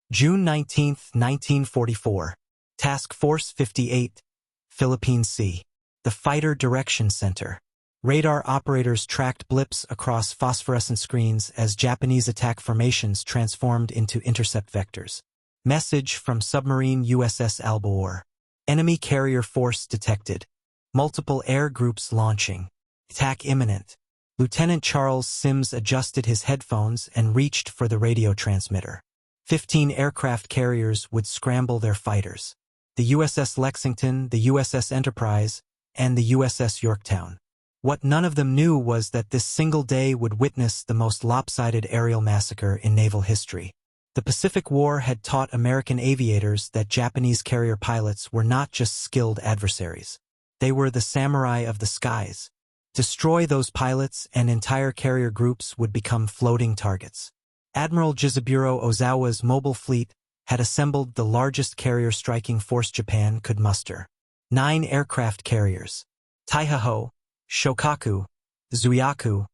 June 19, 1944. Task Force 58, Philippine Sea. The Fighter Direction Center. Radar operators tracked blips across phosphorescent screens as Japanese attack formations transformed into intercept vectors. Message from submarine USS Albaor. Enemy carrier force detected. Multiple air groups launching. Attack imminent. Lieutenant Charles Sims adjusted his headphones and reached for the radio transmitter. 15 aircraft carriers would scramble their fighters. The USS Lexington, the USS Enterprise, and the USS Yorktown. What none of them knew was that this single day would witness the most lopsided aerial massacre in naval history. The Pacific War had taught American aviators that Japanese carrier pilots were not just skilled adversaries. They were the samurai of the skies. Destroy those pilots and entire carrier groups would become floating targets. Admiral Jizaburo Ozawa's mobile fleet had assembled the largest carrier striking force Japan could muster. 9 aircraft carriers. Taiho, Shokaku, Zuyaku,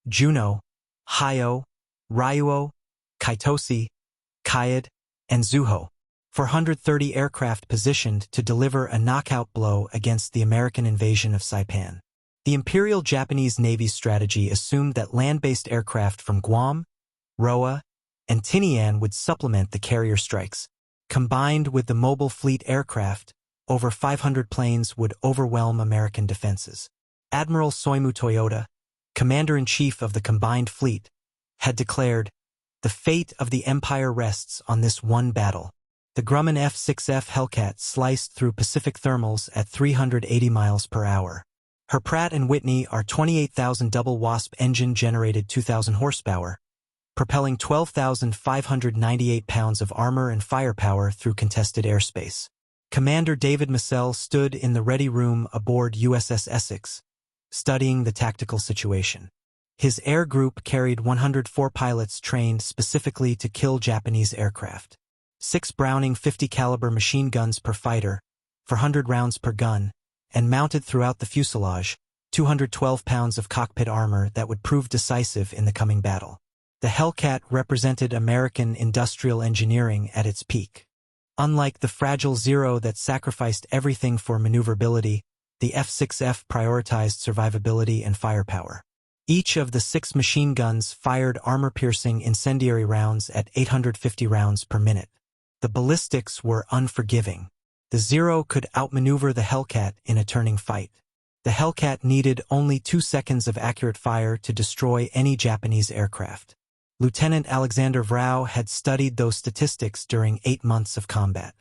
Juno, Hayo, Ryuo, Kaitoshi, Kaid, and Zuho. 430 aircraft positioned to deliver a knockout blow against the American invasion of Saipan. The Imperial Japanese Navy's strategy assumed that land-based aircraft from Guam, Roa, and Tinian would supplement the carrier strikes. Combined with the mobile fleet aircraft, over 500 planes would overwhelm American defenses. Admiral Soimu Toyota, commander-in-chief of the combined fleet, had declared, "The fate of the Empire rests on this one battle." The Grumman F6F Hellcat sliced through Pacific thermals at 380 miles per hour. Her Pratt & Whitney are 28,000 double Wasp engine-generated 2,000 horsepower, propelling 12,598 pounds of armor and firepower through contested airspace. Commander David McCampbell stood in the ready room aboard USS Essex, studying the tactical situation. His air group carried 104 pilots trained specifically to kill Japanese aircraft. 6 Browning 50 caliber machine guns per fighter, 400 rounds per gun, and mounted throughout the fuselage, 212 pounds of cockpit armor that would prove decisive in the coming battle. The Hellcat represented American industrial engineering at its peak. Unlike the fragile Zero that sacrificed everything for maneuverability, the F6F prioritized survivability and firepower. Each of the 6 machine guns fired armor-piercing incendiary rounds at 850 rounds per minute. The ballistics were unforgiving. The Zero could outmaneuver the Hellcat in a turning fight. The Hellcat needed only 2 seconds of accurate fire to destroy any Japanese aircraft. Lieutenant Alexander Vraciu had studied those statistics during 8 months of combat.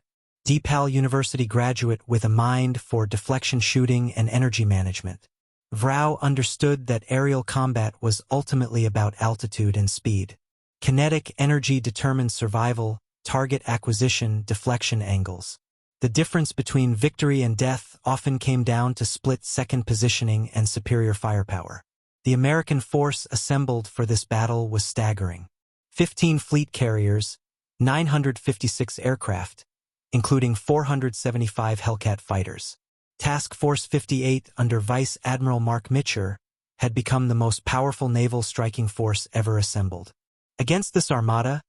DePaul University graduate with a mind for deflection shooting and energy management. Vraciu understood that aerial combat was ultimately about altitude and speed. Kinetic energy determined survival, target acquisition, deflection angles. The difference between victory and death often came down to split-second positioning and superior firepower. The American force assembled for this battle was staggering. 15 fleet carriers, 956 aircraft, including 475 Hellcat fighters. Task Force 58 under Vice Admiral Mark Mitcher had become the most powerful naval striking force ever assembled. Against this armada,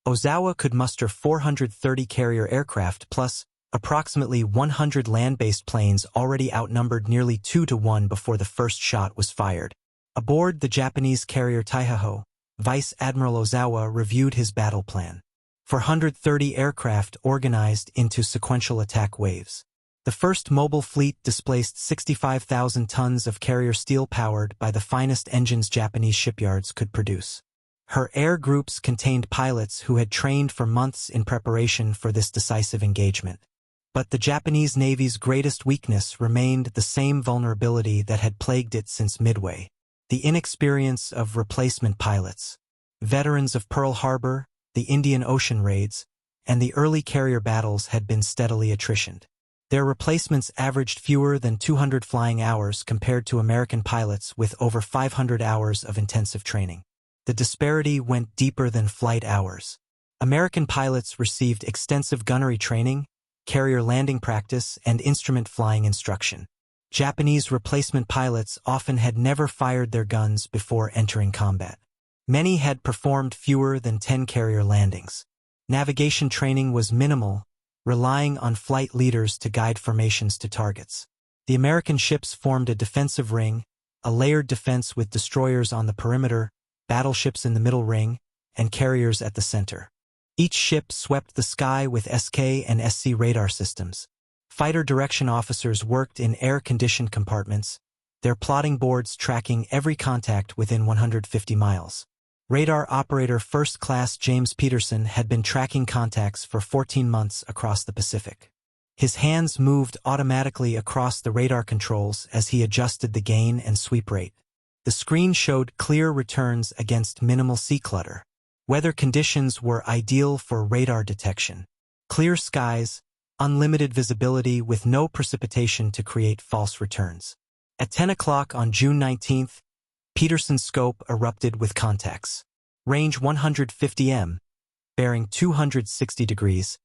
Ozawa could muster 430 carrier aircraft plus approximately 100 land-based planes already outnumbered nearly 2-to-1 before the first shot was fired. Aboard the Japanese carrier Taiho, Vice Admiral Ozawa reviewed his battle plan. 430 aircraft organized into sequential attack waves. The first mobile fleet displaced 65,000 tons of carrier steel powered by the finest engines Japanese shipyards could produce. Her air groups contained pilots who had trained for months in preparation for this decisive engagement. But the Japanese Navy's greatest weakness remained the same vulnerability that had plagued it since Midway: the inexperience of replacement pilots. Veterans of Pearl Harbor, the Indian Ocean raids, and the early carrier battles had been steadily attritioned. Their replacements averaged fewer than 200 flying hours compared to American pilots with over 500 hours of intensive training. The disparity went deeper than flight hours. American pilots received extensive gunnery training, carrier landing practice, and instrument flying instruction. Japanese replacement pilots often had never fired their guns before entering combat. Many had performed fewer than 10 carrier landings. Navigation training was minimal, relying on flight leaders to guide formations to targets. The American ships formed a defensive ring, a layered defense with destroyers on the perimeter, battleships in the middle ring, and carriers at the center. Each ship swept the sky with SK and SC radar systems. Fighter direction officers worked in air-conditioned compartments, their plotting boards tracking every contact within 150 miles. Radar operator First Class James Peterson had been tracking contacts for 14 months across the Pacific. His hands moved automatically across the radar controls as he adjusted the gain and sweep rate. The screen showed clear returns against minimal sea clutter. Weather conditions were ideal for radar detection. Clear skies, unlimited visibility with no precipitation to create false returns. At 10 o'clock on June 19th, Peterson's scope erupted with contacts. Range 150 m, bearing 260 degrees,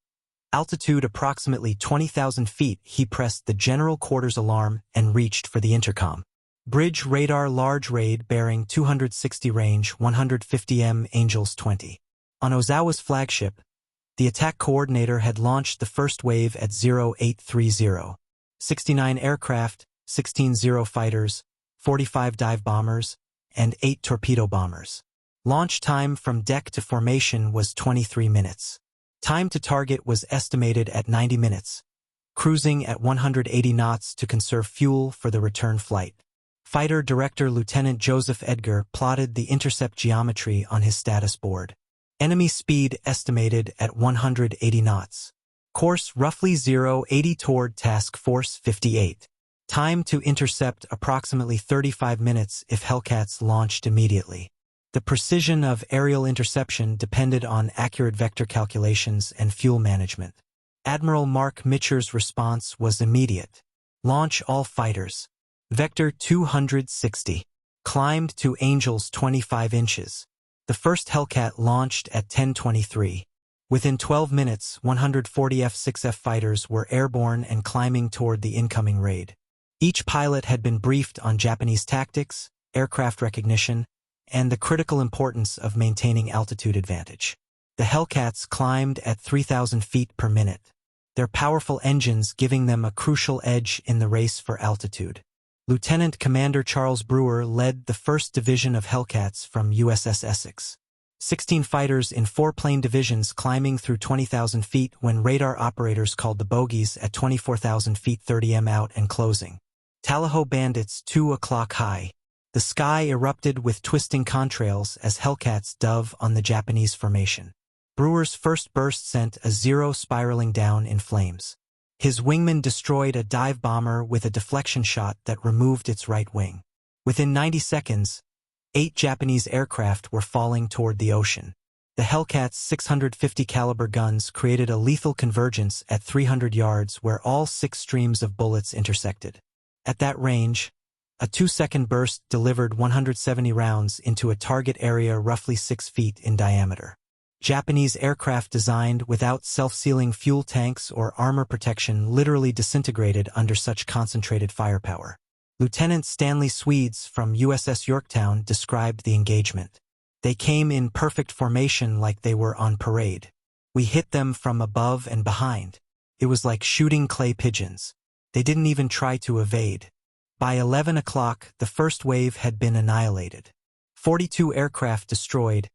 altitude approximately 20,000 feet. He pressed the general quarters alarm and reached for the intercom. Bridge radar large raid bearing 260 range 150 m Angels 20. On Ozawa's flagship, the attack coordinator had launched the first wave at 0830. 69 aircraft, 16 Zero fighters, 45 dive bombers, and 8 torpedo bombers. Launch time from deck to formation was 23 minutes. Time to target was estimated at 90 minutes, cruising at 180 knots to conserve fuel for the return flight. Fighter Director Lieutenant Joseph Edgar plotted the intercept geometry on his status board. Enemy speed estimated at 180 knots. Course roughly 080 toward Task Force 58. Time to intercept approximately 35 minutes if Hellcats launched immediately. The precision of aerial interception depended on accurate vector calculations and fuel management. Admiral Mark Mitcher's response was immediate. Launch all fighters. Vector 260. Climbed to Angels 25 inches. The first Hellcat launched at 10:23. Within 12 minutes, 140 F6F fighters were airborne and climbing toward the incoming raid. Each pilot had been briefed on Japanese tactics, aircraft recognition, and the critical importance of maintaining altitude advantage. The Hellcats climbed at 3,000 feet per minute, their powerful engines giving them a crucial edge in the race for altitude. Lieutenant Commander Charles Brewer led the 1st Division of Hellcats from USS Essex. 16 fighters in 4 plane divisions climbing through 20,000 feet when radar operators called the bogies at 24,000 feet 30 m out and closing. Taiho bandits 2 o'clock high. The sky erupted with twisting contrails as Hellcats dove on the Japanese formation. Brewer's first burst sent a Zero spiraling down in flames. His wingman destroyed a dive bomber with a deflection shot that removed its right wing. Within 90 seconds, 8 Japanese aircraft were falling toward the ocean. The Hellcat's 650 caliber guns created a lethal convergence at 300 yards where all 6 streams of bullets intersected. At that range, a 2-second burst delivered 170 rounds into a target area roughly 6 feet in diameter. Japanese aircraft designed without self-sealing fuel tanks or armor protection literally disintegrated under such concentrated firepower. Lieutenant Stanley Swedes from USS Yorktown described the engagement. They came in perfect formation like they were on parade. We hit them from above and behind. It was like shooting clay pigeons. They didn't even try to evade. By 11 o'clock, the first wave had been annihilated. 42 aircraft destroyed,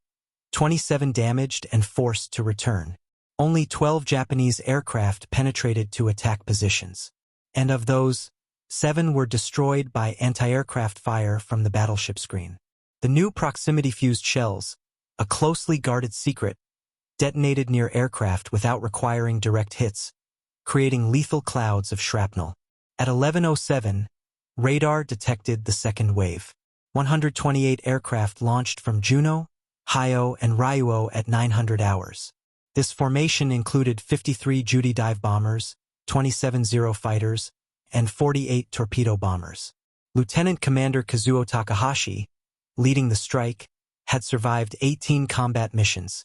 27 damaged and forced to return. Only 12 Japanese aircraft penetrated to attack positions. And of those, 7 were destroyed by anti-aircraft fire from the battleship screen. The new proximity-fused shells, a closely guarded secret, detonated near aircraft without requiring direct hits, creating lethal clouds of shrapnel. At 11:07, radar detected the second wave. 128 aircraft launched from Juneau, Taiho, and Vraciu at 900 hours. This formation included 53 Judy dive bombers, 27 Zero fighters, and 48 torpedo bombers. Lieutenant Commander Kazuo Takahashi, leading the strike, had survived 18 combat missions,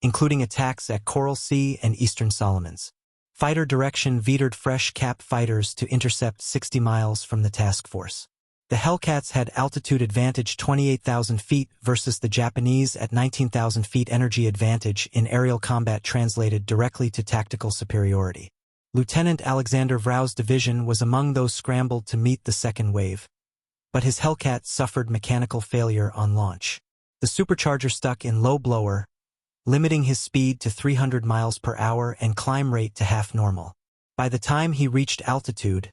including attacks at Coral Sea and Eastern Solomons. Fighter direction vetoed fresh cap fighters to intercept 60 miles from the task force. The Hellcats had altitude advantage 28,000 feet versus the Japanese at 19,000 feet. Energy advantage in aerial combat translated directly to tactical superiority. Lieutenant Alexander Vraciu's division was among those scrambled to meet the second wave, but his Hellcat suffered mechanical failure on launch. The supercharger stuck in low blower, limiting his speed to 300 miles per hour and climb rate to half normal. By the time he reached altitude,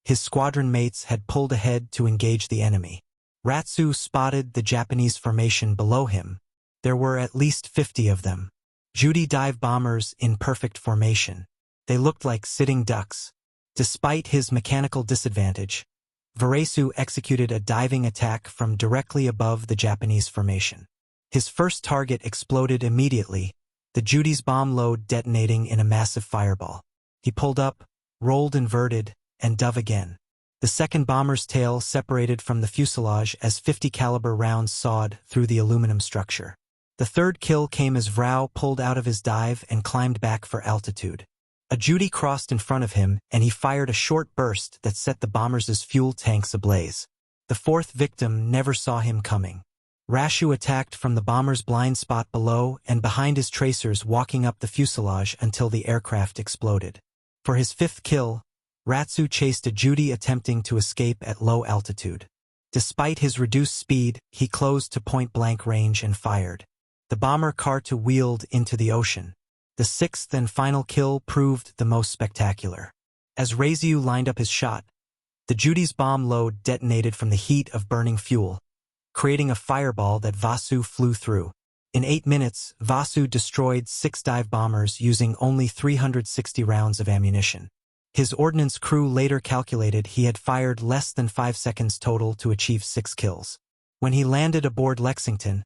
his squadron mates had pulled ahead to engage the enemy. Vraciu spotted the Japanese formation below him. There were at least 50 of them. Judy dive bombers in perfect formation. They looked like sitting ducks. Despite his mechanical disadvantage, Vraciu executed a diving attack from directly above the Japanese formation. His first target exploded immediately, the Judy's bomb load detonating in a massive fireball. He pulled up, rolled inverted, and dove again. The second bomber's tail separated from the fuselage as 50 caliber rounds sawed through the aluminum structure. The third kill came as Vraciu pulled out of his dive and climbed back for altitude. A Judy crossed in front of him, and he fired a short burst that set the bombers' fuel tanks ablaze. The fourth victim never saw him coming. Vraciu attacked from the bomber's blind spot below and behind his tracers, walking up the fuselage until the aircraft exploded. For his fifth kill, Vraciu chased a Judy attempting to escape at low altitude. Despite his reduced speed, he closed to point-blank range and fired. The bomber car-to-wheeled into the ocean. The sixth and final kill proved the most spectacular. As Vraciu lined up his shot, the Judy's bomb load detonated from the heat of burning fuel, creating a fireball that Vraciu flew through. In 8 minutes, Vraciu destroyed 6 dive bombers using only 360 rounds of ammunition. His ordnance crew later calculated he had fired less than 5 seconds total to achieve 6 kills. When he landed aboard Lexington,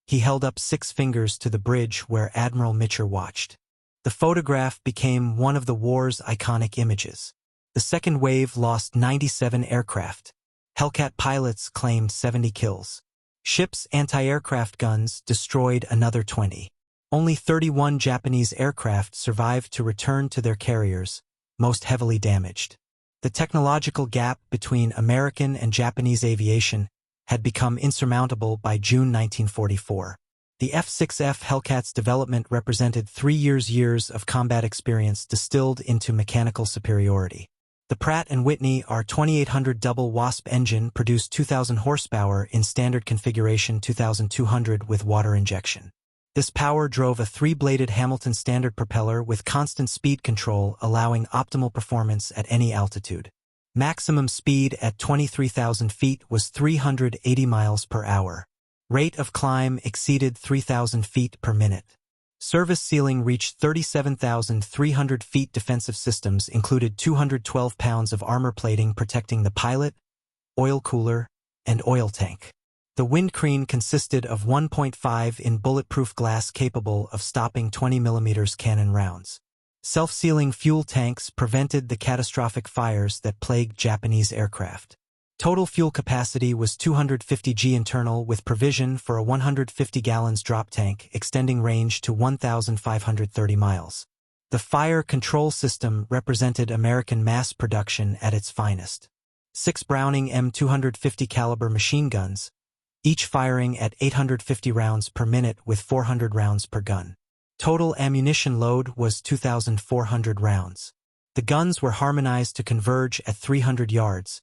he held up 6 fingers to the bridge where Admiral Mitcher watched. The photograph became one of the war's iconic images. The second wave lost 97 aircraft. Hellcat pilots claimed 70 kills. Ships' anti-aircraft guns destroyed another 20. Only 31 Japanese aircraft survived to return to their carriers, most heavily damaged. The technological gap between American and Japanese aviation had become insurmountable by June 1944. The F6F Hellcat's development represented 3 years of combat experience distilled into mechanical superiority. The Pratt & Whitney R2800 double WASP engine produced 2,000 horsepower in standard configuration, 2,200 with water injection. This power drove a 3-bladed Hamilton standard propeller with constant speed control, allowing optimal performance at any altitude. Maximum speed at 23,000 feet was 380 miles per hour. Rate of climb exceeded 3,000 feet per minute. Service ceiling reached 37,300 feet. Defensive systems included 212 pounds of armor plating protecting the pilot, oil cooler, and oil tank. The windcreen consisted of 1.5 in bulletproof glass capable of stopping 20mm cannon rounds. Self-sealing fuel tanks prevented the catastrophic fires that plagued Japanese aircraft. Total fuel capacity was 250 g internal with provision for a 150 gallons drop tank extending range to 1,530 miles. The fire control system represented American mass production at its finest. 6 Browning M250 caliber machine guns, each firing at 850 rounds per minute with 400 rounds per gun. Total ammunition load was 2,400 rounds. The guns were harmonized to converge at 300 yards,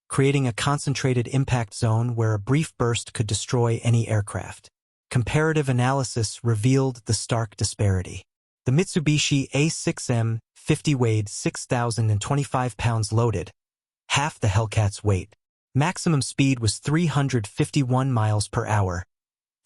creating a concentrated impact zone where a brief burst could destroy any aircraft. Comparative analysis revealed the stark disparity. The Mitsubishi A6M50 weighed 6,025 pounds loaded, half the Hellcat's weight. Maximum speed was 351 miles per hour,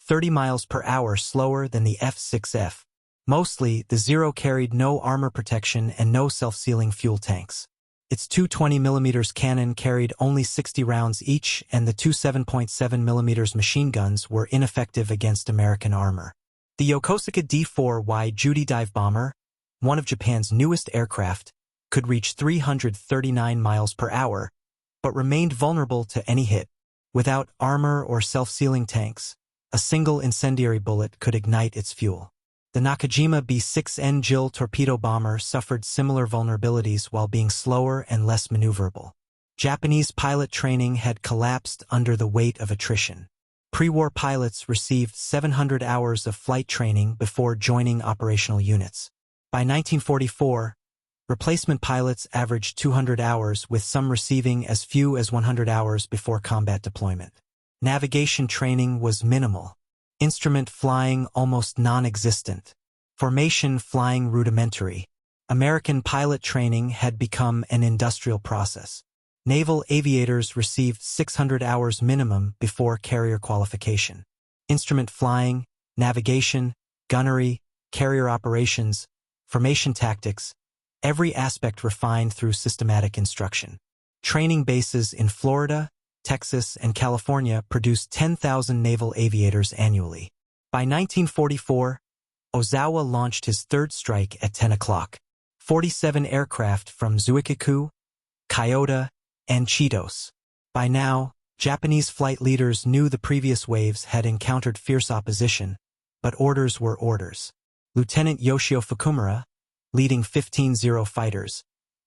30 miles per hour slower than the F6F. Mostly, the Zero carried no armor protection and no self-sealing fuel tanks. Its two 20mm cannon carried only 60 rounds each, and the two 7.7mm machine guns were ineffective against American armor. The Yokosuka D-4Y Judy dive bomber, one of Japan's newest aircraft, could reach 339 miles per hour, but remained vulnerable to any hit. Without armor or self-sealing tanks, a single incendiary bullet could ignite its fuel. The Nakajima B-6N JIL torpedo bomber suffered similar vulnerabilities while being slower and less maneuverable. Japanese pilot training had collapsed under the weight of attrition. Pre-war pilots received 700 hours of flight training before joining operational units. By 1944, replacement pilots averaged 200 hours, with some receiving as few as 100 hours before combat deployment. Navigation training was minimal. Instrument flying almost non-existent. Formation flying rudimentary. American pilot training had become an industrial process. Naval aviators received 600 hours minimum before carrier qualification. Instrument flying, navigation, gunnery, carrier operations, formation tactics, every aspect refined through systematic instruction. Training bases in Florida, Texas, and California produced 10,000 naval aviators annually. By 1944, Ozawa launched his third strike at 10 o'clock. 47 aircraft from Zuikaku, Kyoto, and Chitos. By now, Japanese flight leaders knew the previous waves had encountered fierce opposition, but orders were orders. Lieutenant Yoshio Fukumura, leading 15-0 fighters,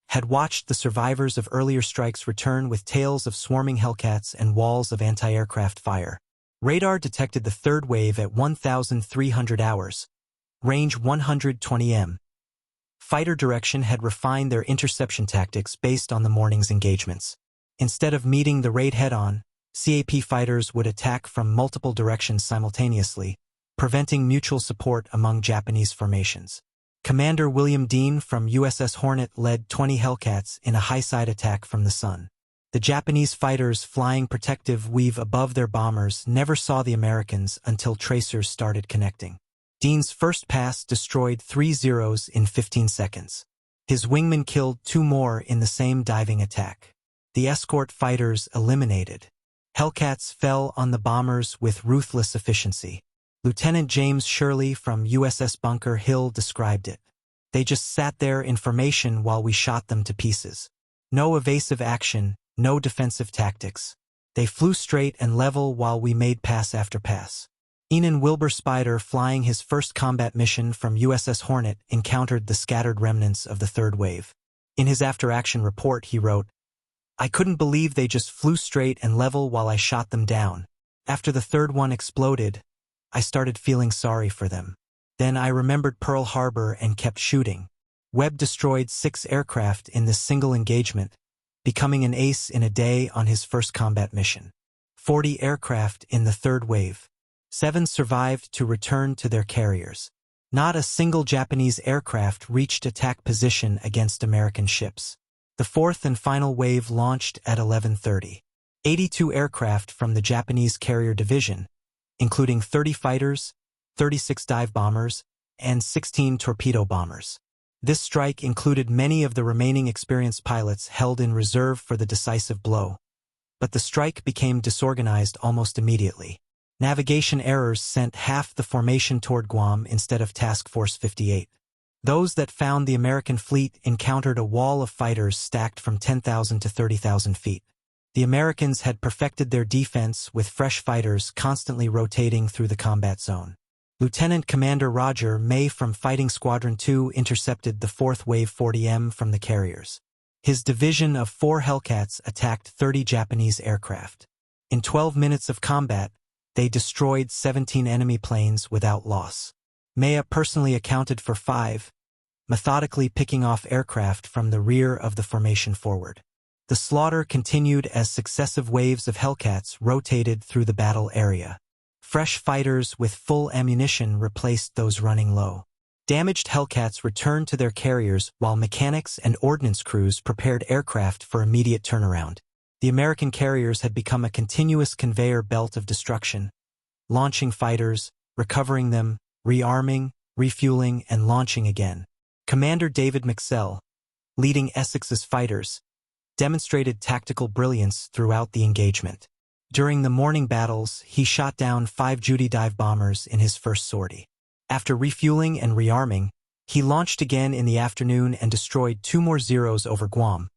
had watched the survivors of earlier strikes return with tales of swarming Hellcats and walls of anti-aircraft fire. Radar detected the third wave at 1,300 hours, range 120 m. Fighter direction had refined their interception tactics based on the morning's engagements. Instead of meeting the raid head-on, CAP fighters would attack from multiple directions simultaneously, preventing mutual support among Japanese formations. Commander William Dean from USS Hornet led 20 Hellcats in a high-side attack from the sun. The Japanese fighters flying protective weave above their bombers never saw the Americans until tracers started connecting. Dean's first pass destroyed 3 Zeros in 15 seconds. His wingman killed 2 more in the same diving attack. The escort fighters eliminated. Hellcats fell on the bombers with ruthless efficiency. Lieutenant James Shirley from USS Bunker Hill described it. They just sat there in formation while we shot them to pieces. No evasive action, no defensive tactics. They flew straight and level while we made pass after pass. Enan Wilbur Spider, flying his first combat mission from USS Hornet, encountered the scattered remnants of the third wave. In his after-action report, he wrote, "I couldn't believe they just flew straight and level while I shot them down. After the third one exploded, I started feeling sorry for them. Then I remembered Pearl Harbor and kept shooting." Webb destroyed 6 aircraft in this single engagement, becoming an ace in a day on his first combat mission. 40 aircraft in the third wave. 7 survived to return to their carriers. Not a single Japanese aircraft reached attack position against American ships. The fourth and final wave launched at 11:30. 82 aircraft from the Japanese carrier division, including 30 fighters, 36 dive bombers, and 16 torpedo bombers. This strike included many of the remaining experienced pilots held in reserve for the decisive blow. But the strike became disorganized almost immediately. Navigation errors sent half the formation toward Guam instead of Task Force 58. Those that found the American fleet encountered a wall of fighters stacked from 10,000 to 30,000 feet. The Americans had perfected their defense with fresh fighters constantly rotating through the combat zone. Lieutenant Commander Roger May from Fighting Squadron 2 intercepted the 4th Wave 40M from the carriers. His division of 4 Hellcats attacked 30 Japanese aircraft. In 12 minutes of combat, they destroyed 17 enemy planes without loss. Maya personally accounted for 5, methodically picking off aircraft from the rear of the formation forward. The slaughter continued as successive waves of Hellcats rotated through the battle area. Fresh fighters with full ammunition replaced those running low. Damaged Hellcats returned to their carriers while mechanics and ordnance crews prepared aircraft for immediate turnaround. The American carriers had become a continuous conveyor belt of destruction, launching fighters, recovering them, rearming, refueling, and launching again. Commander David McCampbell, leading Essex's fighters, demonstrated tactical brilliance throughout the engagement. During the morning battles, he shot down 5 Judy dive bombers in his first sortie. After refueling and rearming, he launched again in the afternoon and destroyed 2 more Zeros over Guam,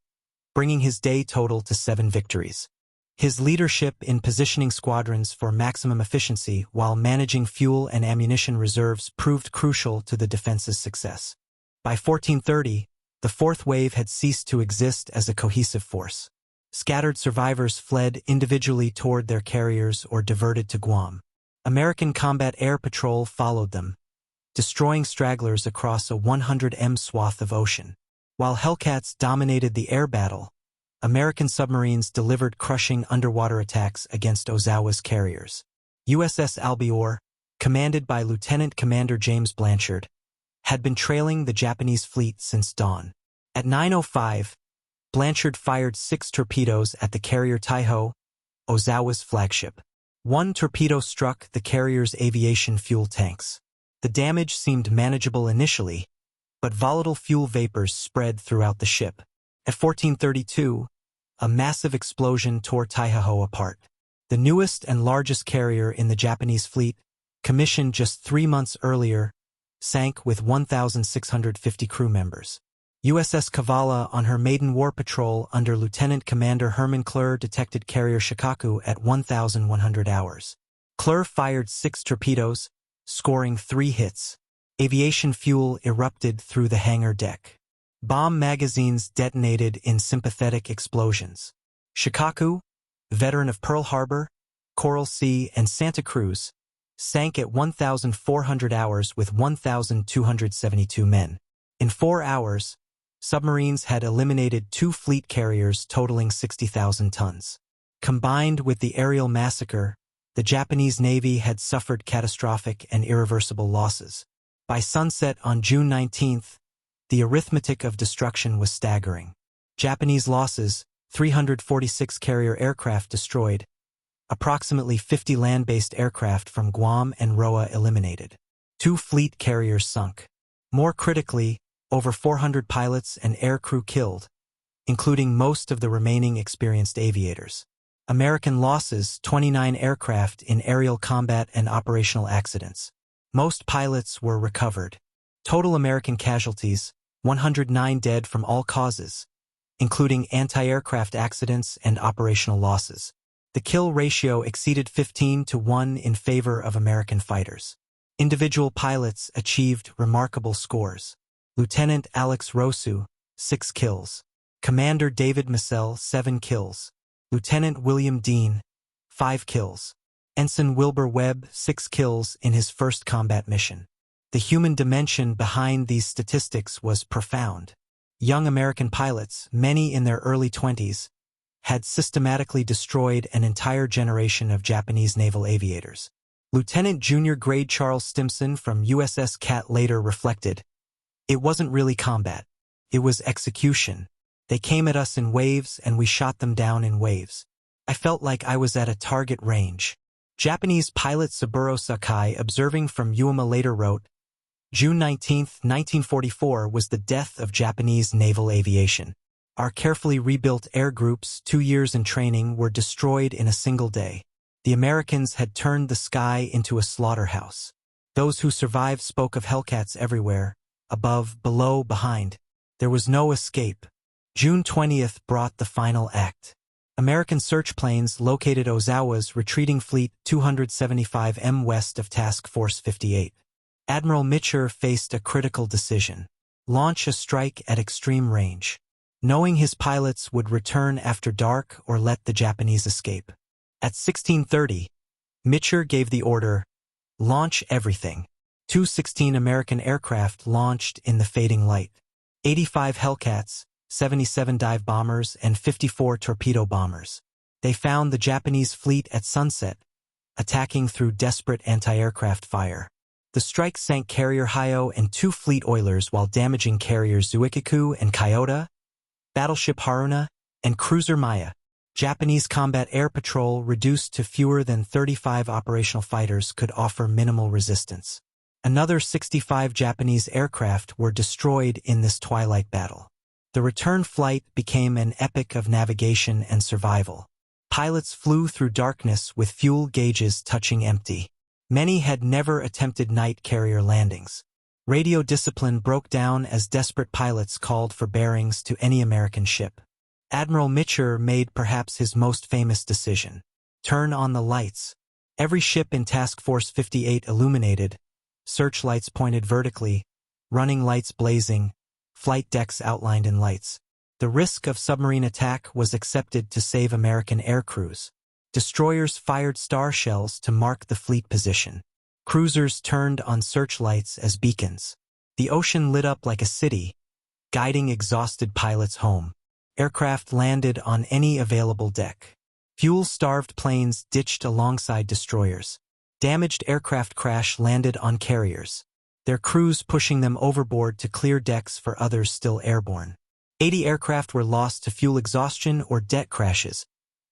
bringing his day total to 7 victories. His leadership in positioning squadrons for maximum efficiency while managing fuel and ammunition reserves proved crucial to the defense's success. By 1430, the 4th Wave had ceased to exist as a cohesive force. Scattered survivors fled individually toward their carriers or diverted to Guam. American Combat Air Patrol followed them, destroying stragglers across a 100 swath of ocean. While Hellcats dominated the air battle, American submarines delivered crushing underwater attacks against Ozawa's carriers. USS Albior, commanded by Lieutenant Commander James Blanchard, had been trailing the Japanese fleet since dawn. At 9:05, Blanchard fired 6 torpedoes at the carrier Taiho, Ozawa's flagship. One torpedo struck the carrier's aviation fuel tanks. The damage seemed manageable initially, but volatile fuel vapors spread throughout the ship. At 14:32, a massive explosion tore Taiho apart. The newest and largest carrier in the Japanese fleet, commissioned just 3 months earlier, sank with 1,650 crew members. USS Kavala on her maiden war patrol under Lieutenant Commander Herman Kleur detected carrier Shokaku at 1,100 hours. Kleur fired 6 torpedoes, scoring 3 hits. Aviation fuel erupted through the hangar deck. Bomb magazines detonated in sympathetic explosions. Shokaku, veteran of Pearl Harbor, Coral Sea, and Santa Cruz, sank at 1,400 hours with 1,272 men. In 4 hours, submarines had eliminated 2 fleet carriers totaling 60,000 tons. Combined with the aerial massacre, the Japanese Navy had suffered catastrophic and irreversible losses. By sunset on June 19, the arithmetic of destruction was staggering. Japanese losses: 346 carrier aircraft destroyed, approximately 50 land-based aircraft from Guam and Roa eliminated. 2 fleet carriers sunk. More critically, over 400 pilots and air crew killed, including most of the remaining experienced aviators. American losses: 29 aircraft in aerial combat and operational accidents. Most pilots were recovered. Total American casualties: 109 dead from all causes, including anti-aircraft accidents and operational losses. The kill ratio exceeded 15-1 in favor of American fighters. Individual pilots achieved remarkable scores. Lieutenant Alex Vraciu, 6 kills. Commander David McCampbell, 7 kills. Lieutenant William Dean, 5 kills. Ensign Wilbur Webb, 6 kills in his first combat mission. The human dimension behind these statistics was profound. Young American pilots, many in their early 20s, had systematically destroyed an entire generation of Japanese naval aviators. Lieutenant Junior Grade Charles Stimson from USS Cat later reflected, "It wasn't really combat. It was execution. They came at us in waves and we shot them down in waves. I felt like I was at a target range." Japanese pilot Saburo Sakai, observing from Uema, later wrote, "June 19, 1944 was the death of Japanese naval aviation. Our carefully rebuilt air groups, 2 years in training, were destroyed in a single day. The Americans had turned the sky into a slaughterhouse. Those who survived spoke of Hellcats everywhere, above, below, behind. There was no escape." June 20th brought the final act. American search planes located Ozawa's retreating fleet 275 m west of Task Force 58. Admiral Mitcher faced a critical decision: launch a strike at extreme range, knowing his pilots would return after dark, or let the Japanese escape. At 16:30, Mitcher gave the order, "Launch everything." 216 American aircraft launched in the fading light. 85 Hellcats, 77 dive bombers, and 54 torpedo bombers. They found the Japanese fleet at sunset, attacking through desperate anti-aircraft fire. The strike sank carrier Hyo and 2 fleet oilers while damaging carriers Zuikaku and Kyoto, battleship Haruna, and cruiser Maya. Japanese Combat Air Patrol, reduced to fewer than 35 operational fighters, could offer minimal resistance. Another 65 Japanese aircraft were destroyed in this twilight battle. The return flight became an epic of navigation and survival. Pilots flew through darkness with fuel gauges touching empty. Many had never attempted night carrier landings. Radio discipline broke down as desperate pilots called for bearings to any American ship. Admiral Mitcher made perhaps his most famous decision: turn on the lights. Every ship in Task Force 58 illuminated, searchlights pointed vertically, running lights blazing, flight decks outlined in lights. The risk of submarine attack was accepted to save American air crews. Destroyers fired star shells to mark the fleet position. Cruisers turned on searchlights as beacons. The ocean lit up like a city, guiding exhausted pilots home. Aircraft landed on any available deck. Fuel-starved planes ditched alongside destroyers. Damaged aircraft crash-landed on carriers, their crews pushing them overboard to clear decks for others still airborne. 80 aircraft were lost to fuel exhaustion or deck crashes,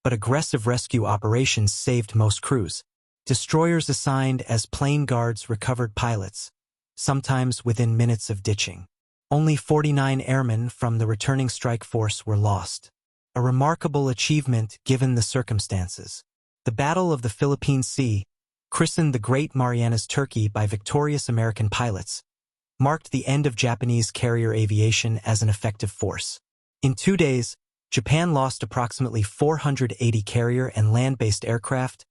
but aggressive rescue operations saved most crews. Destroyers assigned as plane guards recovered pilots, sometimes within minutes of ditching. Only 49 airmen from the returning strike force were lost. A remarkable achievement given the circumstances. The Battle of the Philippine Sea, christened the Great Marianas Turkey by victorious American pilots, marked the end of Japanese carrier aviation as an effective force. In 2 days, Japan lost approximately 480 carrier and land-based aircraft,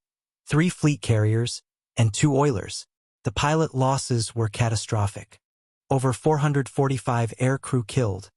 3 fleet carriers, and 2 oilers. The pilot losses were catastrophic. Over 445 air crew killed,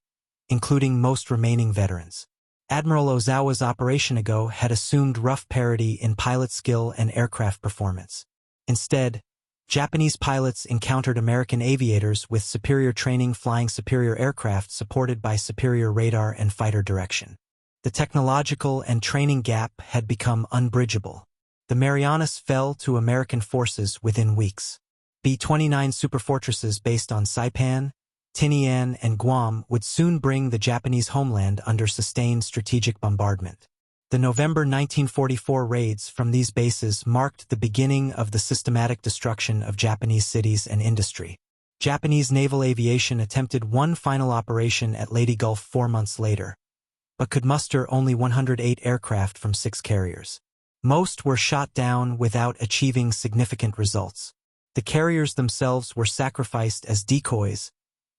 including most remaining veterans. Admiral Ozawa's Operation Ago had assumed rough parity in pilot skill and aircraft performance. Instead, Japanese pilots encountered American aviators with superior training flying superior aircraft supported by superior radar and fighter direction. The technological and training gap had become unbridgeable. The Marianas fell to American forces within weeks. B-29 superfortresses based on Saipan, Tinian, and Guam would soon bring the Japanese homeland under sustained strategic bombardment. The November 1944 raids from these bases marked the beginning of the systematic destruction of Japanese cities and industry. Japanese naval aviation attempted one final operation at Leyte Gulf 4 months later, but could muster only 108 aircraft from 6 carriers. Most were shot down without achieving significant results. The carriers themselves were sacrificed as decoys,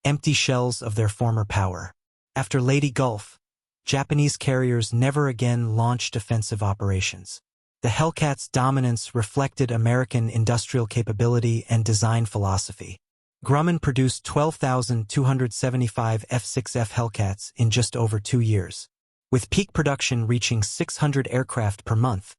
empty shells of their former power. After Leyte Gulf, Japanese carriers never again launched offensive operations. The Hellcats' dominance reflected American industrial capability and design philosophy. Grumman produced 12,275 F6F Hellcats in just over 2 years, with peak production reaching 600 aircraft per month.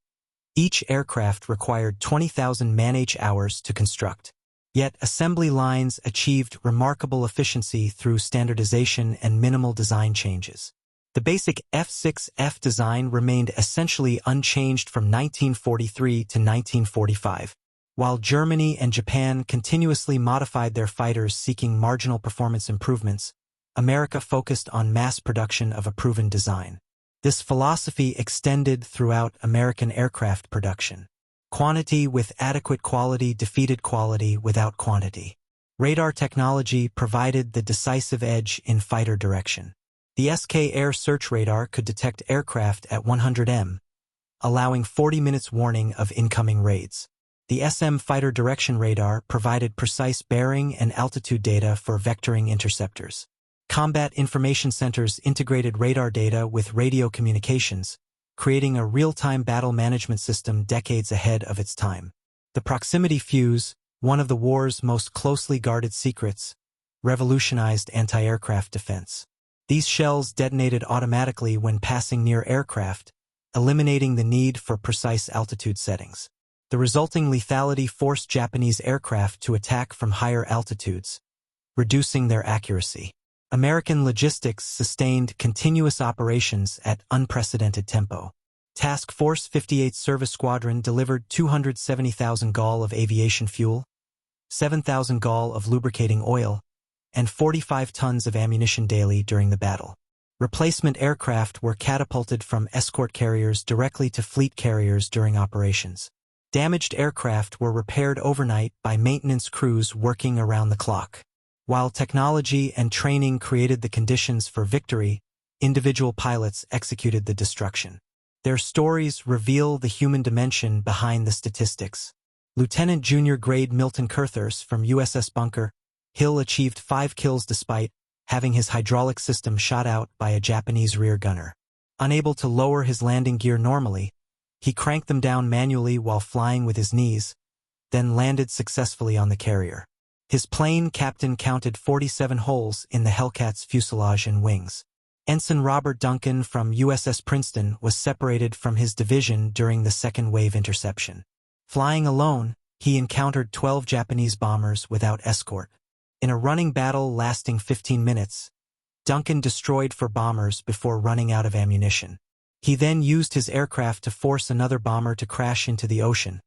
Each aircraft required 20,000 man-h hours to construct. Yet assembly lines achieved remarkable efficiency through standardization and minimal design changes. The basic F6F design remained essentially unchanged from 1943 to 1945, while Germany and Japan continuously modified their fighters seeking marginal performance improvements. America focused on mass production of a proven design. This philosophy extended throughout American aircraft production. Quantity with adequate quality defeated quality without quantity. Radar technology provided the decisive edge in fighter direction. The SK Air Search Radar could detect aircraft at 100 m, allowing 40 minutes warning of incoming raids. The SM Fighter Direction Radar provided precise bearing and altitude data for vectoring interceptors. Combat Information Centers integrated radar data with radio communications, creating a real-time battle management system decades ahead of its time. The proximity fuse, one of the war's most closely guarded secrets, revolutionized anti-aircraft defense. These shells detonated automatically when passing near aircraft, eliminating the need for precise altitude settings. The resulting lethality forced Japanese aircraft to attack from higher altitudes, reducing their accuracy. American logistics sustained continuous operations at unprecedented tempo. Task Force 58 Service Squadron delivered 270,000 gal of aviation fuel, 7,000 gal of lubricating oil, and 45 tons of ammunition daily during the battle. Replacement aircraft were catapulted from escort carriers directly to fleet carriers during operations. Damaged aircraft were repaired overnight by maintenance crews working around the clock. While technology and training created the conditions for victory, individual pilots executed the destruction. Their stories reveal the human dimension behind the statistics. Lieutenant Junior Grade Milton Curthers from USS Bunker Hill achieved 5 kills despite having his hydraulic system shot out by a Japanese rear gunner. Unable to lower his landing gear normally, he cranked them down manually while flying with his knees, then landed successfully on the carrier. His plane captain counted 47 holes in the Hellcat's fuselage and wings. Ensign Robert Duncan from USS Princeton was separated from his division during the second wave interception. Flying alone, he encountered 12 Japanese bombers without escort. In a running battle lasting 15 minutes, Duncan destroyed 4 bombers before running out of ammunition. He then used his aircraft to force another bomber to crash into the ocean,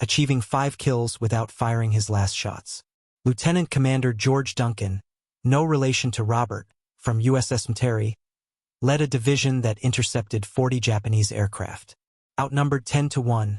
achieving 5 kills without firing his last shots. Lieutenant Commander George Duncan, no relation to Robert, from USS Metairie, led a division that intercepted 40 Japanese aircraft. Outnumbered 10-1,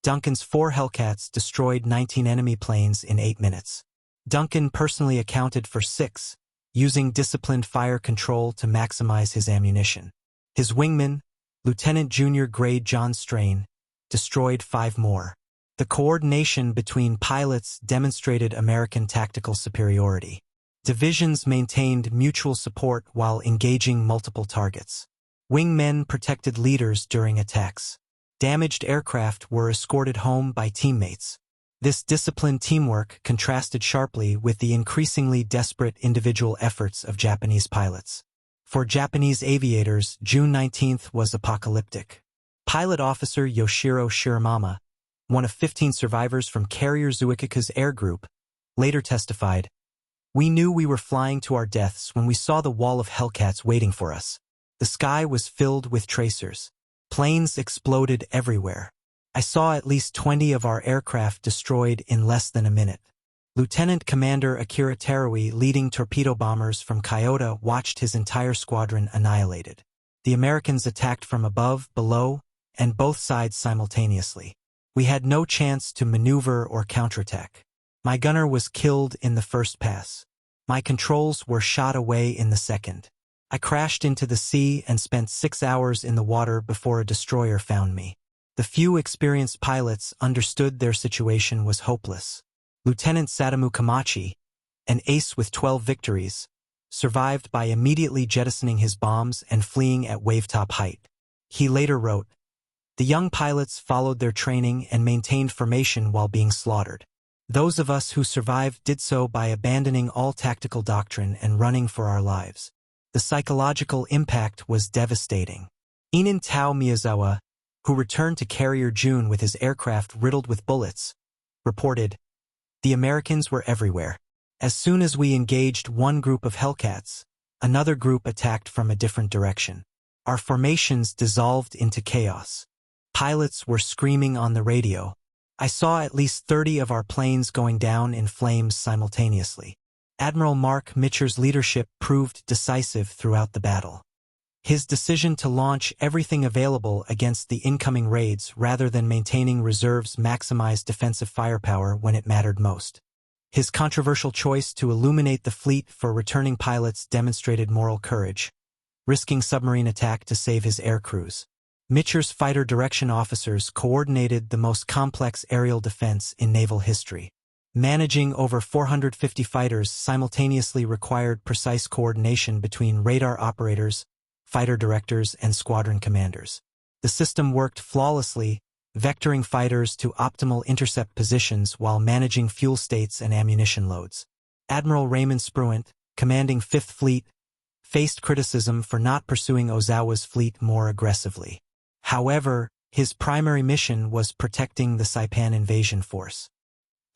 Duncan's 4 Hellcats destroyed 19 enemy planes in 8 minutes. Duncan personally accounted for 6, using disciplined fire control to maximize his ammunition. His wingman, Lieutenant Junior Grade John Strain, destroyed 5 more. The coordination between pilots demonstrated American tactical superiority. Divisions maintained mutual support while engaging multiple targets. Wingmen protected leaders during attacks. Damaged aircraft were escorted home by teammates. This disciplined teamwork contrasted sharply with the increasingly desperate individual efforts of Japanese pilots. For Japanese aviators, June 19th was apocalyptic. Pilot officer Yoshiro Shiramama, one of 15 survivors from Carrier Zuikaku's air group, later testified, "We knew we were flying to our deaths when we saw the wall of Hellcats waiting for us. The sky was filled with tracers. Planes exploded everywhere. I saw at least 20 of our aircraft destroyed in less than a minute." Lieutenant Commander Akira Terui, leading torpedo bombers from Kyoto, watched his entire squadron annihilated. The Americans attacked from above, below, and both sides simultaneously. We had no chance to maneuver or counterattack. My gunner was killed in the first pass. My controls were shot away in the second. I crashed into the sea and spent 6 hours in the water before a destroyer found me. The few experienced pilots understood their situation was hopeless. Lieutenant Sadamu Kamachi, an ace with 12 victories, survived by immediately jettisoning his bombs and fleeing at wavetop height. He later wrote, "The young pilots followed their training and maintained formation while being slaughtered. Those of us who survived did so by abandoning all tactical doctrine and running for our lives. The psychological impact was devastating." Inin Tao Miyazawa, who returned to Carrier June with his aircraft riddled with bullets, reported, "The Americans were everywhere. As soon as we engaged one group of Hellcats, another group attacked from a different direction. Our formations dissolved into chaos. Pilots were screaming on the radio. I saw at least 30 of our planes going down in flames simultaneously." Admiral Mark Mitcher's leadership proved decisive throughout the battle. His decision to launch everything available against the incoming raids rather than maintaining reserves maximized defensive firepower when it mattered most. His controversial choice to illuminate the fleet for returning pilots demonstrated moral courage, risking submarine attack to save his air crews. Mitcher's fighter direction officers coordinated the most complex aerial defense in naval history. Managing over 450 fighters simultaneously required precise coordination between radar operators, fighter directors, and squadron commanders. The system worked flawlessly, vectoring fighters to optimal intercept positions while managing fuel states and ammunition loads. Admiral Raymond Spruant, commanding 5th Fleet, faced criticism for not pursuing Ozawa's fleet more aggressively. However, his primary mission was protecting the Saipan invasion force.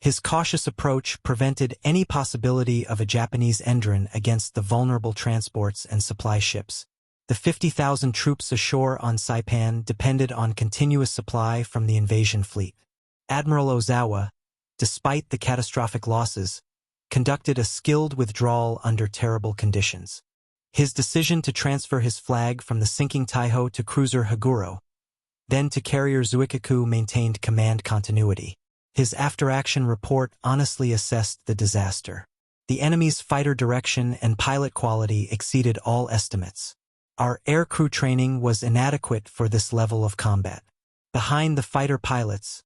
His cautious approach prevented any possibility of a Japanese entry against the vulnerable transports and supply ships. The 50,000 troops ashore on Saipan depended on continuous supply from the invasion fleet. Admiral Ozawa, despite the catastrophic losses, conducted a skilled withdrawal under terrible conditions. His decision to transfer his flag from the sinking Taiho to cruiser Haguro, then to Carrier Zuikaku, maintained command continuity. His after-action report honestly assessed the disaster. The enemy's fighter direction and pilot quality exceeded all estimates. Our aircrew training was inadequate for this level of combat. Behind the fighter pilots,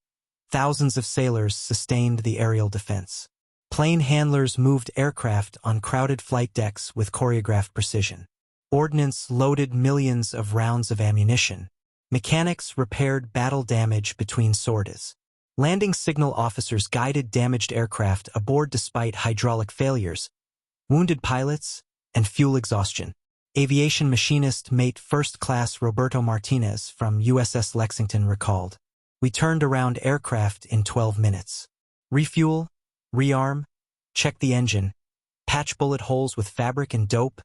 thousands of sailors sustained the aerial defense. Plane handlers moved aircraft on crowded flight decks with choreographed precision. Ordnance loaded millions of rounds of ammunition. Mechanics repaired battle damage between sorties. Landing signal officers guided damaged aircraft aboard despite hydraulic failures, wounded pilots, and fuel exhaustion. Aviation machinist mate First Class Roberto Martinez from USS Lexington recalled, "We turned around aircraft in 12 minutes. Refuel, rearm, check the engine, patch bullet holes with fabric and dope,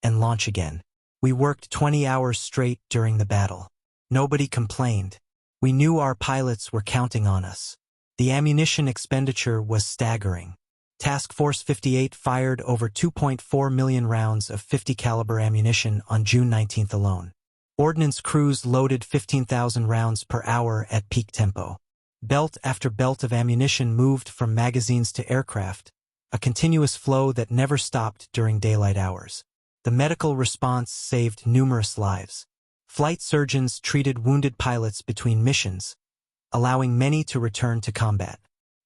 and launch again. We worked 20 hours straight during the battle. Nobody complained. We knew our pilots were counting on us." The ammunition expenditure was staggering. Task Force 58 fired over 2.4 million rounds of 50 caliber ammunition on June 19 alone. Ordnance crews loaded 15,000 rounds per hour at peak tempo. Belt after belt of ammunition moved from magazines to aircraft, a continuous flow that never stopped during daylight hours. The medical response saved numerous lives. Flight surgeons treated wounded pilots between missions, allowing many to return to combat.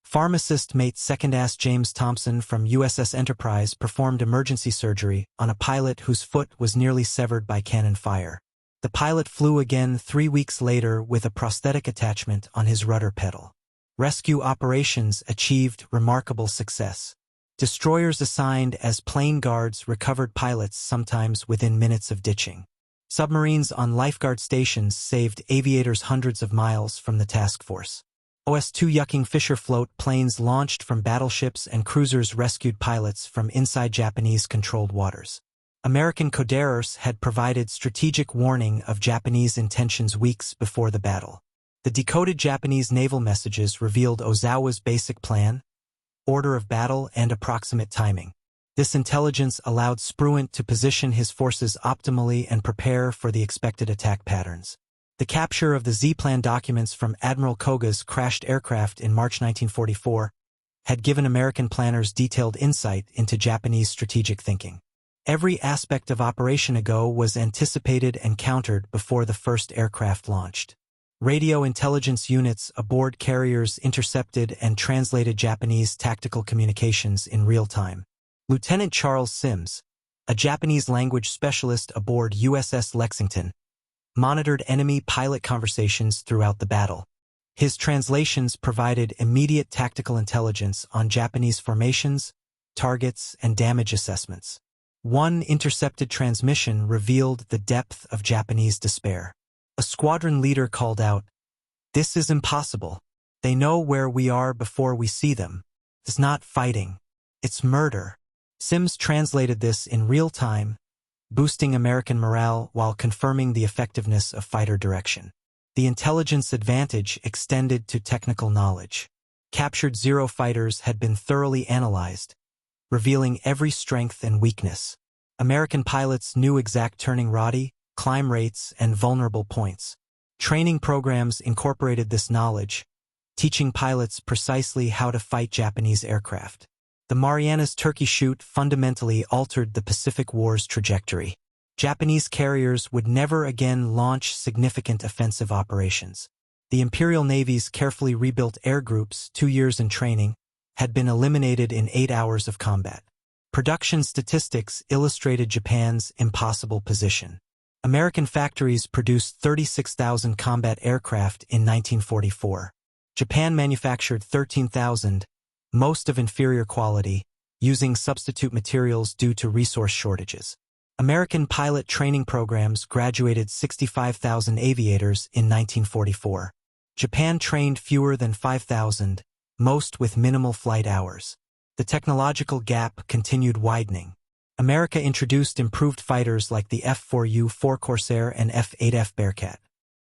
Pharmacist mate Second Ass James Thompson from USS Enterprise performed emergency surgery on a pilot whose foot was nearly severed by cannon fire. The pilot flew again 3 weeks later with a prosthetic attachment on his rudder pedal. Rescue operations achieved remarkable success. Destroyers assigned as plane guards recovered pilots sometimes within minutes of ditching. Submarines on lifeguard stations saved aviators hundreds of miles from the task force. OS-2 Yucking Fisher float planes launched from battleships and cruisers rescued pilots from inside Japanese-controlled waters. American Coderos had provided strategic warning of Japanese intentions weeks before the battle. The decoded Japanese naval messages revealed Ozawa's basic plan, order of battle, and approximate timing. This intelligence allowed Spruant to position his forces optimally and prepare for the expected attack patterns. The capture of the Z-Plan documents from Admiral Koga's crashed aircraft in March 1944 had given American planners detailed insight into Japanese strategic thinking. Every aspect of Operation Ago was anticipated and countered before the first aircraft launched. Radio intelligence units aboard carriers intercepted and translated Japanese tactical communications in real time. Lieutenant Charles Sims, a Japanese language specialist aboard USS Lexington, monitored enemy pilot conversations throughout the battle. His translations provided immediate tactical intelligence on Japanese formations, targets, and damage assessments. One intercepted transmission revealed the depth of Japanese despair. A squadron leader called out, "This is impossible. They know where we are before we see them. It's not fighting. It's murder." Sims translated this in real time, boosting American morale while confirming the effectiveness of fighter direction. The intelligence advantage extended to technical knowledge. Captured Zero fighters had been thoroughly analyzed, revealing every strength and weakness. American pilots knew exact turning radii, climb rates, and vulnerable points. Training programs incorporated this knowledge, teaching pilots precisely how to fight Japanese aircraft. The Marianas Turkey Shoot fundamentally altered the Pacific War's trajectory. Japanese carriers would never again launch significant offensive operations. The Imperial Navy's carefully rebuilt air groups, 2 years in training, had been eliminated in 8 hours of combat. Production statistics illustrated Japan's impossible position. American factories produced 36,000 combat aircraft in 1944. Japan manufactured 13,000, most of inferior quality, using substitute materials due to resource shortages. American pilot training programs graduated 65,000 aviators in 1944. Japan trained fewer than 5,000, most with minimal flight hours. The technological gap continued widening. America introduced improved fighters like the F-4U-4 Corsair and F-8F Bearcat.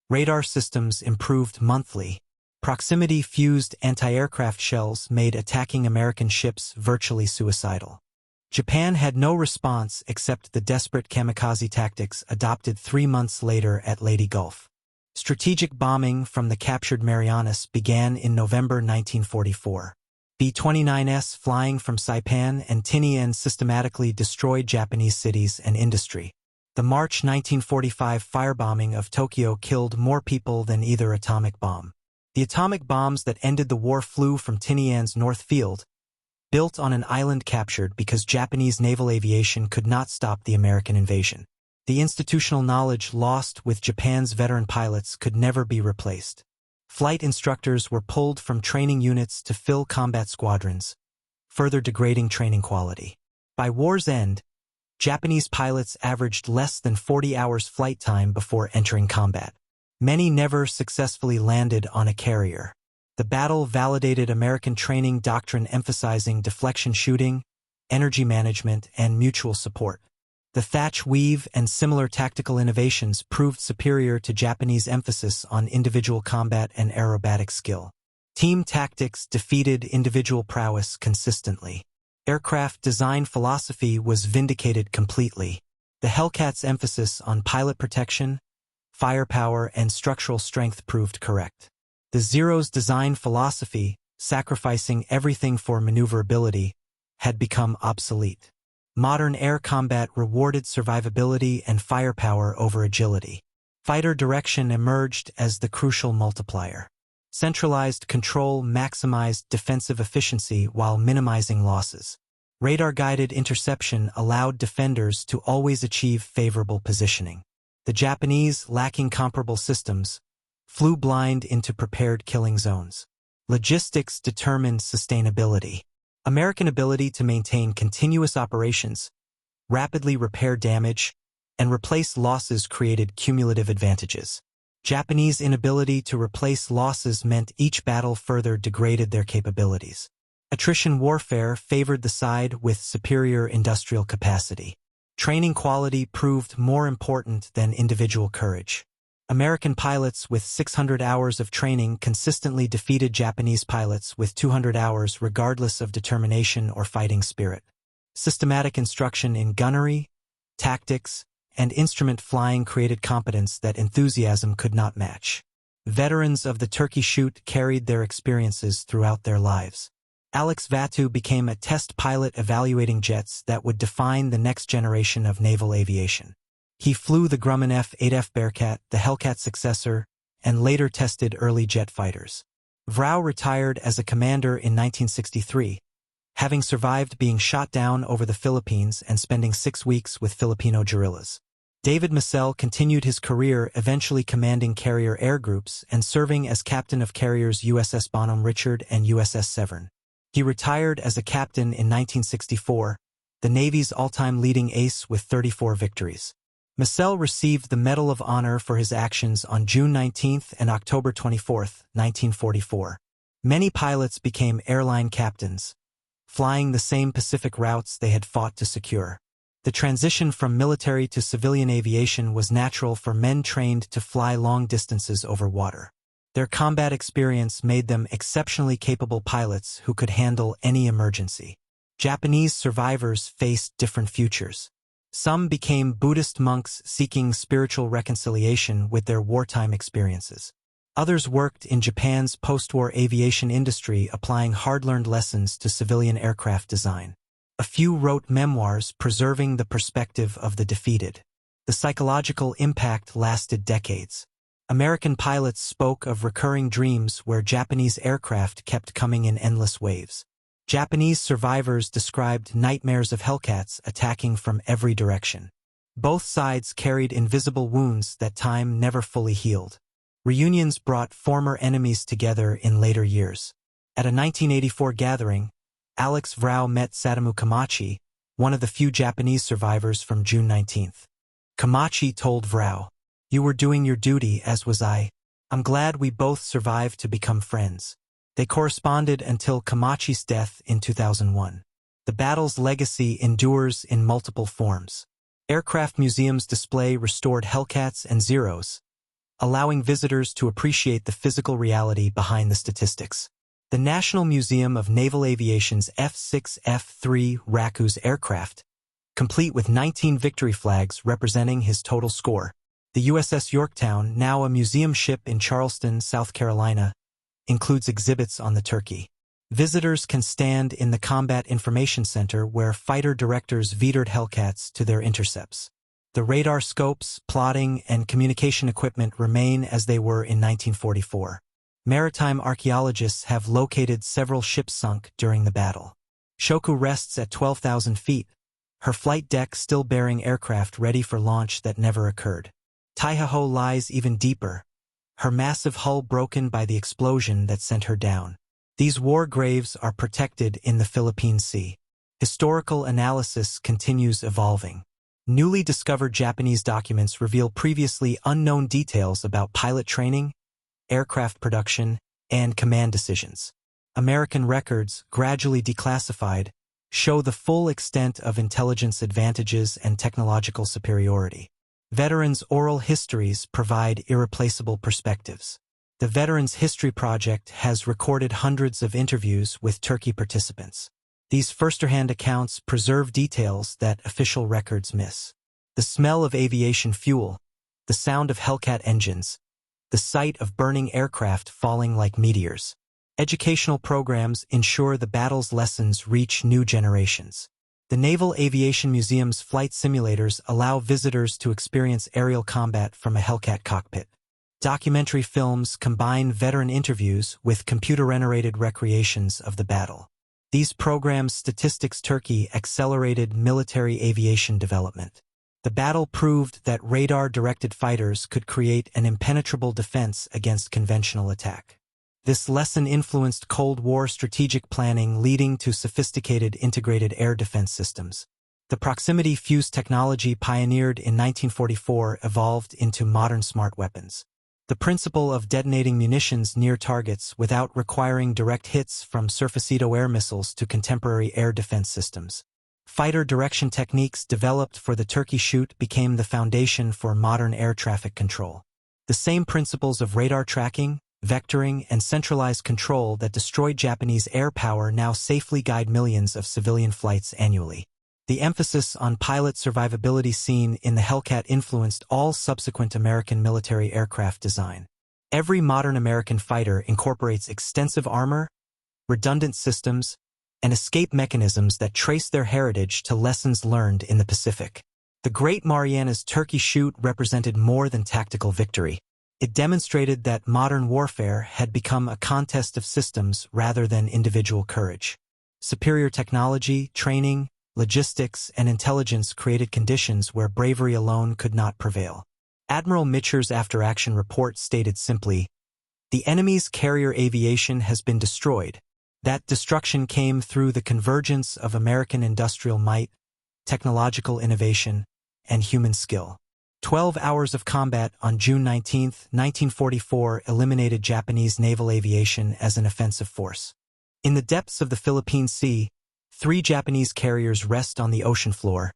Radar systems improved monthly. Proximity-fused anti-aircraft shells made attacking American ships virtually suicidal. Japan had no response except the desperate kamikaze tactics adopted 3 months later at Leyte Gulf. Strategic bombing from the captured Marianas began in November 1944. B-29s flying from Saipan and Tinian systematically destroyed Japanese cities and industry. The March 1945 firebombing of Tokyo killed more people than either atomic bomb. The atomic bombs that ended the war flew from Tinian's North Field, built on an island captured because Japanese naval aviation could not stop the American invasion. The institutional knowledge lost with Japan's veteran pilots could never be replaced. Flight instructors were pulled from training units to fill combat squadrons, further degrading training quality. By war's end, Japanese pilots averaged less than 40 hours flight time before entering combat. Many never successfully landed on a carrier. The battle validated American training doctrine emphasizing deflection shooting, energy management, and mutual support. The thatch weave and similar tactical innovations proved superior to Japanese emphasis on individual combat and aerobatic skill. Team tactics defeated individual prowess consistently. Aircraft design philosophy was vindicated completely. The Hellcats' emphasis on pilot protection, firepower, and structural strength proved correct. The Zero's design philosophy, sacrificing everything for maneuverability, had become obsolete. Modern air combat rewarded survivability and firepower over agility. Fighter direction emerged as the crucial multiplier. Centralized control maximized defensive efficiency while minimizing losses. Radar-guided interception allowed defenders to always achieve favorable positioning. The Japanese, lacking comparable systems, flew blind into prepared killing zones. Logistics determined sustainability. American ability to maintain continuous operations, rapidly repair damage, and replace losses created cumulative advantages. Japanese inability to replace losses meant each battle further degraded their capabilities. Attrition warfare favored the side with superior industrial capacity. Training quality proved more important than individual courage. American pilots with 600 hours of training consistently defeated Japanese pilots with 200 hours regardless of determination or fighting spirit. Systematic instruction in gunnery, tactics, and instrument flying created competence that enthusiasm could not match. Veterans of the Turkey Shoot carried their experiences throughout their lives. Alex Vraciu became a test pilot evaluating jets that would define the next generation of naval aviation. He flew the Grumman F-8F Bearcat, the Hellcat successor, and later tested early jet fighters. Vraciu retired as a commander in 1963, having survived being shot down over the Philippines and spending 6 weeks with Filipino guerrillas. David McCampbell continued his career, eventually commanding carrier air groups and serving as captain of carriers USS Bonhomme Richard and USS Severn. He retired as a captain in 1964, the Navy's all-time leading ace with 34 victories. McCampbell received the Medal of Honor for his actions on June 19 and October 24, 1944. Many pilots became airline captains, flying the same Pacific routes they had fought to secure. The transition from military to civilian aviation was natural for men trained to fly long distances over water. Their combat experience made them exceptionally capable pilots who could handle any emergency. Japanese survivors faced different futures. Some became Buddhist monks seeking spiritual reconciliation with their wartime experiences. Others worked in Japan's post-war aviation industry, applying hard-learned lessons to civilian aircraft design. A few wrote memoirs preserving the perspective of the defeated. The psychological impact lasted decades. American pilots spoke of recurring dreams where Japanese aircraft kept coming in endless waves. Japanese survivors described nightmares of Hellcats attacking from every direction. Both sides carried invisible wounds that time never fully healed. Reunions brought former enemies together in later years. At a 1984 gathering, Alex Vraciu met Satomu Kamachi, one of the few Japanese survivors from June 19. Kamachi told Vraciu, "You were doing your duty, as was I. I'm glad we both survived to become friends." They corresponded until Kamachi's death in 2001. The battle's legacy endures in multiple forms. Aircraft museums display restored Hellcats and Zeros, allowing visitors to appreciate the physical reality behind the statistics. The National Museum of Naval Aviation's F6F Vraciu's aircraft, complete with 19 victory flags representing his total score. The USS Yorktown, now a museum ship in Charleston, South Carolina, includes exhibits on the Turkey. Visitors can stand in the Combat Information Center where fighter directors vetoed Hellcats to their intercepts. The radar scopes, plotting, and communication equipment remain as they were in 1944. Maritime archaeologists have located several ships sunk during the battle. Shokaku rests at 12,000 feet, her flight deck still bearing aircraft ready for launch that never occurred. Taiho lies even deeper, her massive hull broken by the explosion that sent her down. These war graves are protected in the Philippine Sea. Historical analysis continues evolving. Newly discovered Japanese documents reveal previously unknown details about pilot training, aircraft production, and command decisions. American records, gradually declassified, show the full extent of intelligence advantages and technological superiority. Veterans' oral histories provide irreplaceable perspectives. The Veterans History Project has recorded hundreds of interviews with Turkey participants. These first-hand accounts preserve details that official records miss. The smell of aviation fuel, the sound of Hellcat engines, the sight of burning aircraft falling like meteors. Educational programs ensure the battle's lessons reach new generations. The Naval Aviation Museum's flight simulators allow visitors to experience aerial combat from a Hellcat cockpit. Documentary films combine veteran interviews with computer-generated recreations of the battle. These programs statistics Turkey accelerated military aviation development. The battle proved that radar-directed fighters could create an impenetrable defense against conventional attack. This lesson influenced Cold War strategic planning, leading to sophisticated integrated air defense systems. The proximity fuse technology pioneered in 1944 evolved into modern smart weapons. The principle of detonating munitions near targets without requiring direct hits from surface-to air missiles to contemporary air defense systems. Fighter direction techniques developed for the Turkey Shoot became the foundation for modern air traffic control. The same principles of radar tracking, vectoring, and centralized control that destroyed Japanese air power now safely guide millions of civilian flights annually. The emphasis on pilot survivability seen in the Hellcat influenced all subsequent American military aircraft design. Every modern American fighter incorporates extensive armor, redundant systems, and escape mechanisms that trace their heritage to lessons learned in the Pacific. The Great Marianas Turkey Shoot represented more than tactical victory. It demonstrated that modern warfare had become a contest of systems rather than individual courage. Superior technology, training, logistics, and intelligence created conditions where bravery alone could not prevail. Admiral Mitcher's after-action report stated simply, "The enemy's carrier aviation has been destroyed. That destruction came through the convergence of American industrial might, technological innovation, and human skill." 12 hours of combat on June 19, 1944 eliminated Japanese naval aviation as an offensive force. In the depths of the Philippine Sea, 3 Japanese carriers rest on the ocean floor,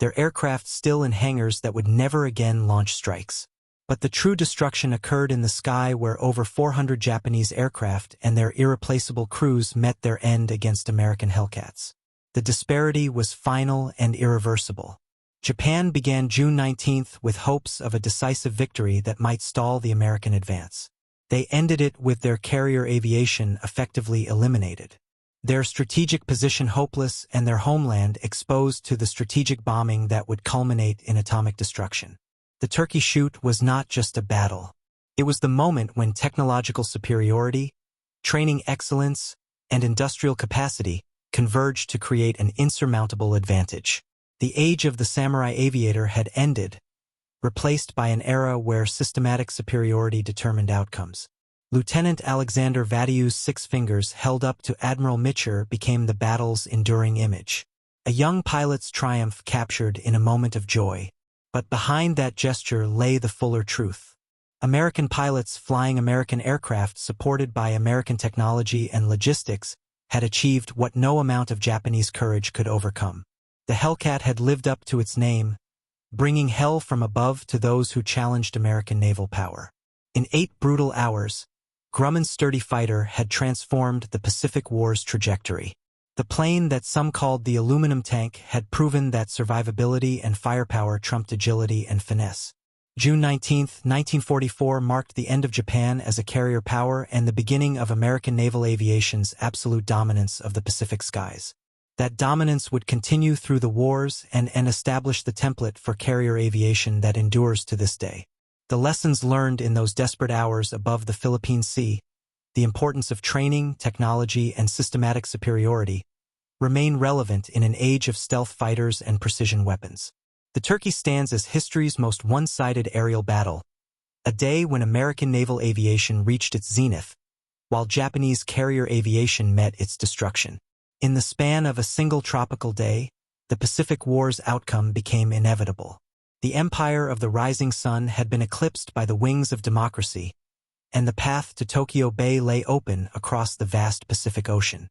their aircraft still in hangars that would never again launch strikes. But the true destruction occurred in the sky, where over 400 Japanese aircraft and their irreplaceable crews met their end against American Hellcats. The disparity was final and irreversible. Japan began June 19 with hopes of a decisive victory that might stall the American advance. They ended it with their carrier aviation effectively eliminated, their strategic position hopeless, and their homeland exposed to the strategic bombing that would culminate in atomic destruction. The Turkey Shoot was not just a battle. It was the moment when technological superiority, training excellence, and industrial capacity converged to create an insurmountable advantage. The age of the samurai aviator had ended, replaced by an era where systematic superiority determined outcomes. Lieutenant Alexander Vraciu's 6 fingers held up to Admiral Mitcher became the battle's enduring image. A young pilot's triumph captured in a moment of joy. But behind that gesture lay the fuller truth. American pilots flying American aircraft supported by American technology and logistics had achieved what no amount of Japanese courage could overcome. The Hellcat had lived up to its name, bringing hell from above to those who challenged American naval power. In 8 brutal hours, Grumman's sturdy fighter had transformed the Pacific War's trajectory. The plane that some called the aluminum tank had proven that survivability and firepower trumped agility and finesse. June 19, 1944 marked the end of Japan as a carrier power and the beginning of American naval aviation's absolute dominance of the Pacific skies. That dominance would continue through the wars and establish the template for carrier aviation that endures to this day. The lessons learned in those desperate hours above the Philippine Sea, the importance of training, technology, and systematic superiority, remain relevant in an age of stealth fighters and precision weapons. The Turkey stands as history's most one-sided aerial battle, a day when American naval aviation reached its zenith, while Japanese carrier aviation met its destruction. In the span of a single tropical day, the Pacific War's outcome became inevitable. The empire of the rising sun had been eclipsed by the wings of democracy, and the path to Tokyo Bay lay open across the vast Pacific Ocean.